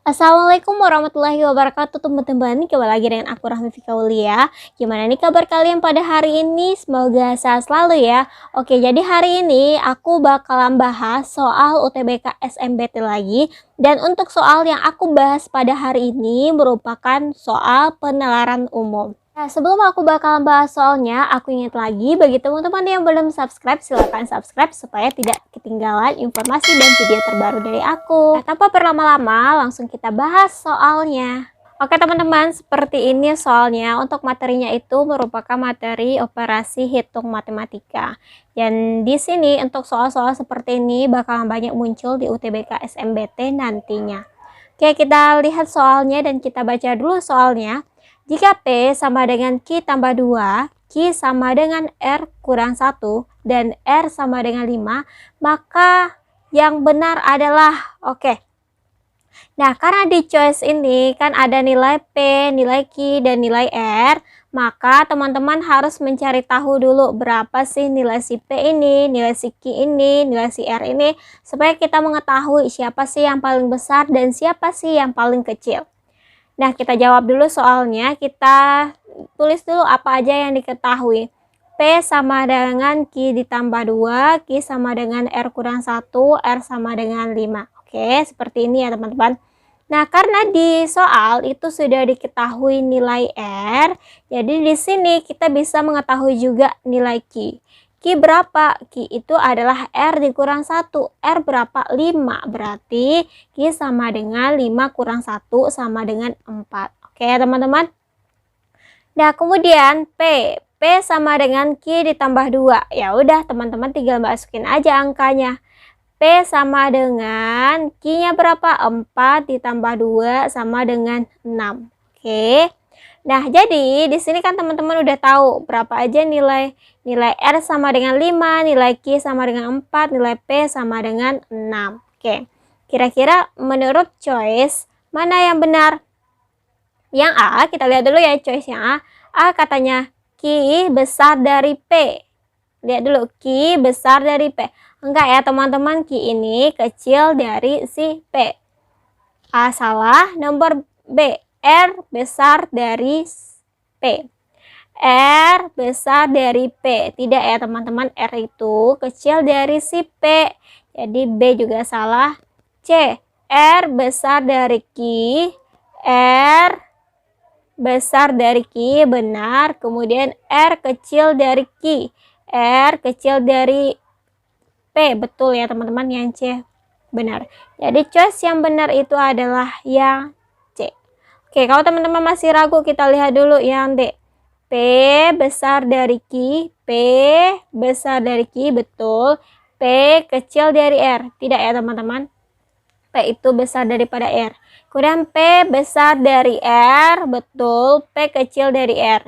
Assalamualaikum warahmatullahi wabarakatuh teman-teman. Kembali lagi dengan aku Rahmi Fikaulia. Gimana nih kabar kalian pada hari ini? Semoga sehat selalu ya. Oke, jadi hari ini aku bakalan bahas soal UTBK SMBT lagi. Dan untuk soal yang aku bahas pada hari ini merupakan soal penalaran umum. Nah, sebelum aku bakalan bahas soalnya, aku ingat lagi bagi teman-teman yang belum subscribe, silahkan subscribe supaya tidak ketinggalan informasi dan video terbaru dari aku. Nah, tanpa berlama-lama, langsung kita bahas soalnya. Oke teman-teman, seperti ini soalnya. Untuk materinya itu merupakan materi operasi hitung matematika. Dan di sini untuk soal-soal seperti ini bakalan banyak muncul di UTBK SMBT nantinya. Oke, kita lihat soalnya dan kita baca dulu soalnya. Jika P sama dengan Q tambah 2, Q sama dengan R kurang 1, dan R sama dengan 5, maka yang benar adalah, Nah, karena di choice ini kan ada nilai P, nilai Q, dan nilai R, maka teman-teman harus mencari tahu dulu berapa sih nilai si P ini, nilai si Q ini, nilai si R ini, supaya kita mengetahui siapa sih yang paling besar dan siapa sih yang paling kecil. Nah, kita jawab dulu soalnya. Kita tulis dulu apa aja yang diketahui. P sama dengan Q ditambah 2, Q sama dengan R kurang 1, R sama dengan 5. Oke, seperti ini ya teman-teman. Nah, karena di soal itu sudah diketahui nilai R, jadi di sini kita bisa mengetahui juga nilai Q. Q berapa? Q itu adalah R dikurang 1. R berapa? 5. Berarti Q sama dengan 5 kurang 1 sama dengan 4. Oke teman-teman. Nah kemudian P. P sama dengan Q ditambah 2. Ya udah teman-teman tinggal masukin aja angkanya. P sama dengan Q-nya berapa? 4 ditambah 2 sama dengan 6. Oke. Nah, jadi di sini kan teman-teman udah tahu berapa aja nilai R sama dengan 5, nilai Q sama dengan 4, nilai P sama dengan 6. Oke. Kira-kira menurut choice mana yang benar? Yang A, kita lihat dulu ya choice yang A. A katanya Q besar dari P. Lihat dulu, Q besar dari P. Enggak ya teman-teman, Q ini kecil dari si P. A salah. Nomor B, R besar dari P. R besar dari P. Tidak ya teman-teman, R itu kecil dari si P. Jadi B juga salah. C, R besar dari Q. R besar dari Q, benar. Kemudian R kecil dari Q. R kecil dari P. Betul ya teman-teman, yang C benar. Jadi choice yang benar itu adalah yang C. Oke, kalau teman-teman masih ragu, kita lihat dulu yang D. P besar dari Q. P besar dari Q, betul. P kecil dari R. Tidak ya teman-teman. P itu besar daripada R. Kemudian P besar dari R, betul. P kecil dari R.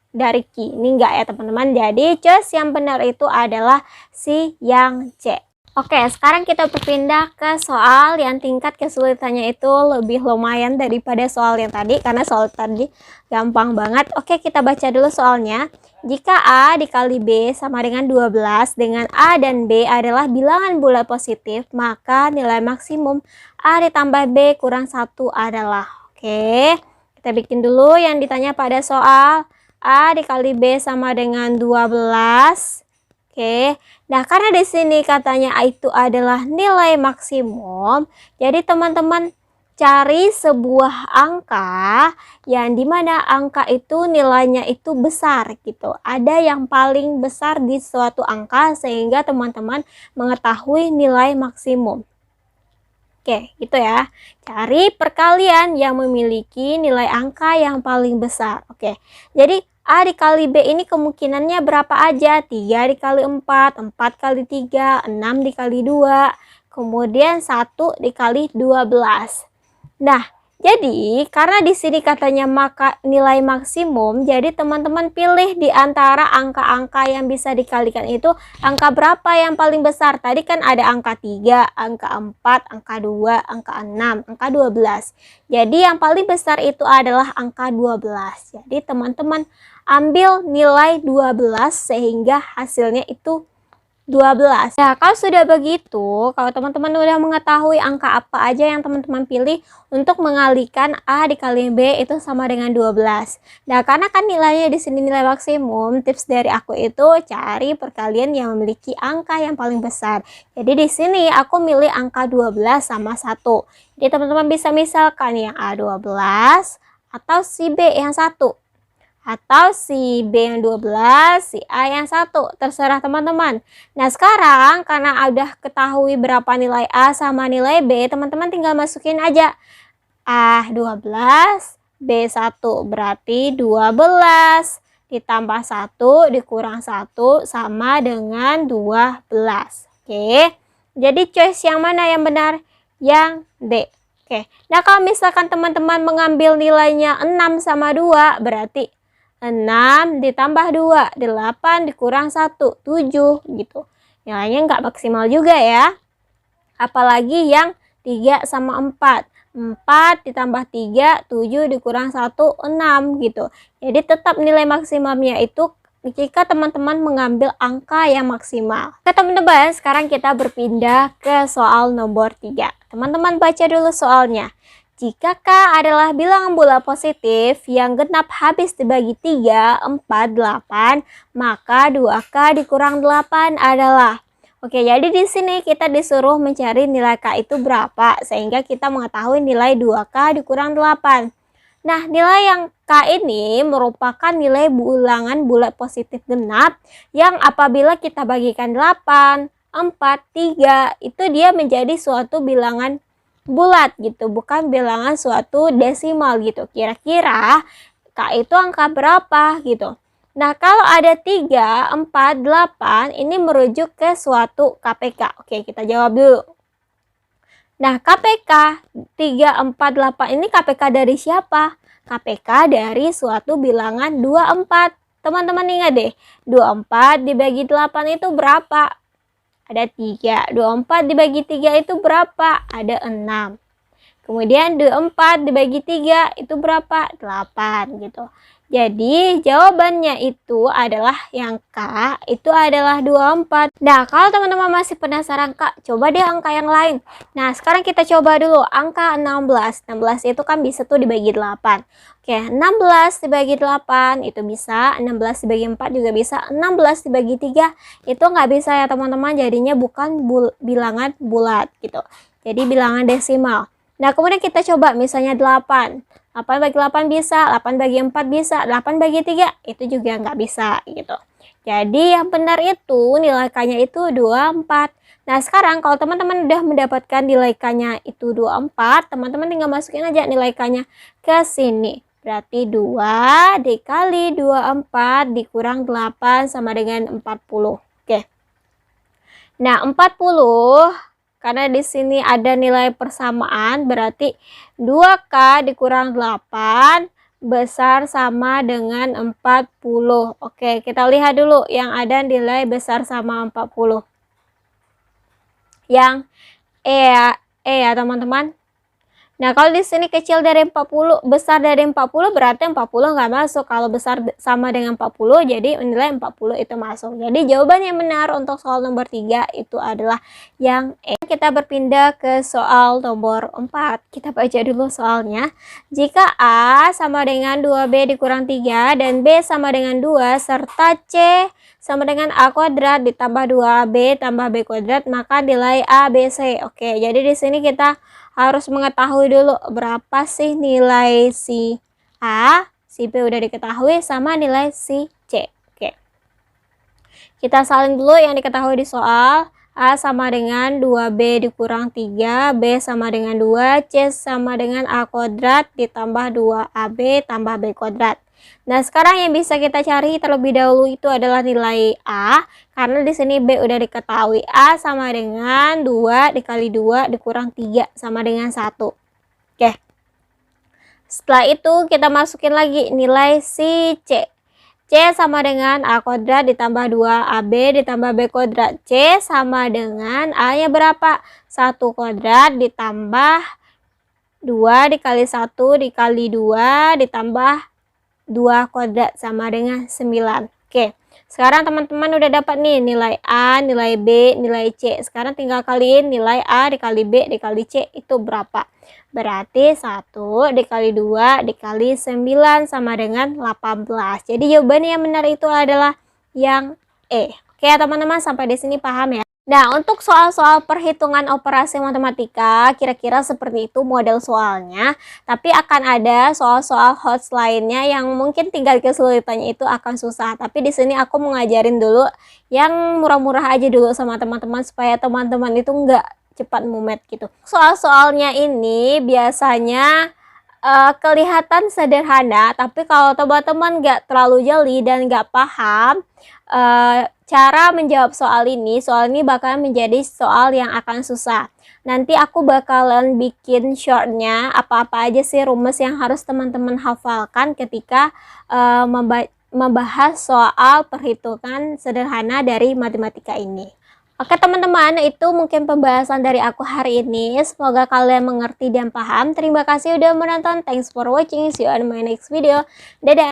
Dari Q. Ini enggak ya teman-teman. Jadi choice yang benar itu adalah si yang C. Oke, sekarang kita berpindah ke soal yang tingkat kesulitannya itu lebih lumayan daripada soal yang tadi, karena soal tadi gampang banget. Oke, kita baca dulu soalnya. Jika A dikali B sama dengan 12, dengan A dan B adalah bilangan bulat positif, maka nilai maksimum A ditambah B kurang 1 adalah. Oke, kita bikin dulu yang ditanya pada soal. A dikali B sama dengan 12. Oke, nah karena di sini katanya A itu adalah nilai maksimum, jadi teman-teman cari sebuah angka yang dimana angka itu nilainya itu besar gitu. Ada yang paling besar di suatu angka sehingga teman-teman mengetahui nilai maksimum. Oke, gitu ya. Cari perkalian yang memiliki nilai angka yang paling besar. Oke, jadi A dikali B ini kemungkinannya berapa aja? 3 dikali 4, 4 kali 3, 6 dikali 2, kemudian 1 dikali 12. Nah, jadi karena di sini katanya maka nilai maksimum, jadi teman-teman pilih di antara angka-angka yang bisa dikalikan itu angka berapa yang paling besar. Tadi kan ada angka 3, angka 4, angka 2, angka 6, angka 12. Jadi yang paling besar itu adalah angka 12. Jadi teman-teman ambil nilai 12 sehingga hasilnya itu 12. Nah, kalau sudah begitu, kalau teman-teman udah mengetahui angka apa aja yang teman-teman pilih untuk mengalihkan A dikali B itu sama dengan 12. Nah, karena kan nilainya di sini nilai maksimum, tips dari aku itu cari perkalian yang memiliki angka yang paling besar. Jadi di sini aku milih angka 12 sama 1. Jadi teman-teman bisa misalkan yang A12 atau si B yang 1. Atau si B yang 12, si A yang 1, terserah teman-teman. Nah sekarang karena udah ketahui berapa nilai A sama nilai B, teman-teman tinggal masukin aja A12, B1, berarti 12 ditambah 1 dikurang 1 sama dengan 12. Oke, jadi choice yang mana yang benar? Yang D. Oke, nah kalau misalkan teman-teman mengambil nilainya 6 sama 2, berarti 6 ditambah 2, 8 dikurang 1, 7 gitu. Nilainya nggak maksimal juga ya. Apalagi yang 3 sama 4. 4 ditambah 3, 7 dikurang 1, 6 gitu. Jadi tetap nilai maksimalnya itu jika teman-teman mengambil angka yang maksimal. Oke teman-teman, sekarang kita berpindah ke soal nomor 3. Teman-teman baca dulu soalnya. Jika K adalah bilangan bulat positif yang genap habis dibagi 3, 4, 8, maka 2K dikurang 8 adalah. Oke, jadi di sini kita disuruh mencari nilai K itu berapa, sehingga kita mengetahui nilai 2K dikurang 8. Nah, nilai yang K ini merupakan nilai bilangan bulat positif genap yang apabila kita bagikan 8, 4, 3, itu dia menjadi suatu bilangan bulat gitu, bukan bilangan suatu desimal gitu. Kira-kira K itu angka berapa gitu. Nah, kalau ada 3, 4, 8 ini merujuk ke suatu KPK. Oke, kita jawab dulu. Nah, KPK 3, 4, 8 ini KPK dari siapa? KPK dari suatu bilangan 24. Teman-teman ingat deh, 24 dibagi 8 itu berapa? Ada 3. 24 dibagi 3 itu berapa? Ada 6. Kemudian 24 dibagi 3 itu berapa? 8 gitu. Jadi jawabannya itu adalah yang K itu adalah 24. Nah kalau teman-teman masih penasaran Kak, coba deh angka yang lain. Nah sekarang kita coba dulu angka 16. 16 itu kan bisa tuh dibagi 8. Oke, 16 dibagi 8 itu bisa, 16 dibagi 4 juga bisa, 16 dibagi 3 itu nggak bisa ya teman-teman, jadinya bukan bilangan bulat gitu. Jadi bilangan desimal. Nah kemudian kita coba misalnya 8. 8 bagi 8 bisa, 8 bagi 4 bisa, 8 bagi 3 itu juga nggak bisa gitu. Jadi yang benar itu nilai K-nya itu 24. Nah sekarang kalau teman-teman udah mendapatkan nilai K-nya itu 24, teman-teman tinggal masukin aja nilai K-nya ke sini. Berarti 2 dikali 24 dikurang 8 sama dengan 40. Oke. Nah 40 karena di sini ada nilai persamaan, berarti 2K dikurang 8 besar sama dengan 40. Oke, kita lihat dulu yang ada nilai besar sama 40. Yang E ya teman-teman. Nah, kalau di sini kecil dari 40, besar dari 40 berarti 40 nggak masuk. Kalau besar sama dengan 40, jadi nilai 40 itu masuk. Jadi jawaban yang benar untuk soal nomor 3 itu adalah yang E. Kita berpindah ke soal nomor 4. Kita baca dulu soalnya. Jika A sama dengan 2B dikurang 3 dan B sama dengan 2 serta C sama dengan A kuadrat ditambah 2B tambah B kuadrat, maka nilai A, B, C. Oke, jadi di sini kita harus mengetahui dulu berapa sih nilai si A, si B udah diketahui sama nilai si C. Oke. Kita salin dulu yang diketahui di soal. A sama dengan 2B dikurang 3, B sama dengan 2, C sama dengan A kuadrat ditambah 2AB tambah B kuadrat. Nah, sekarang yang bisa kita cari terlebih dahulu itu adalah nilai A, karena di sini B udah diketahui. A sama dengan 2 dikali 2 dikurang 3 sama dengan 1. Oke. Setelah itu kita masukin lagi nilai si C. C sama dengan A kuadrat ditambah 2AB ditambah B kuadrat. C sama dengan A-nya berapa? 1 kuadrat ditambah 2 dikali 1 dikali 2 ditambah 2 kuadrat sama dengan 9. Oke, sekarang teman-teman udah dapat nih nilai A, nilai B, nilai C. Sekarang tinggal kaliin nilai A dikali B dikali C itu berapa. Berarti 1 dikali 2 dikali 9 sama dengan 18. Jadi jawabannya yang benar itu adalah yang E. Oke ya teman-teman, sampai di sini paham ya? Nah, untuk soal-soal perhitungan operasi matematika, kira-kira seperti itu model soalnya. Tapi akan ada soal-soal HOTS lainnya yang mungkin tinggal kesulitannya itu akan susah. Tapi di sini aku mau ngajarin dulu yang murah-murah aja dulu sama teman-teman supaya teman-teman itu nggak cepat mumet gitu. Soal-soalnya ini biasanya kelihatan sederhana, tapi kalau teman-teman nggak terlalu jeli dan nggak paham cara menjawab soal ini bakalan menjadi soal yang akan susah. Nanti aku bakalan bikin shortnya apa-apa aja sih rumus yang harus teman-teman hafalkan ketika membahas soal perhitungan sederhana dari matematika ini. Oke teman-teman, itu mungkin pembahasan dari aku hari ini. Semoga kalian mengerti dan paham. Terima kasih udah menonton. Thanks for watching. See you on my next video. Dadah!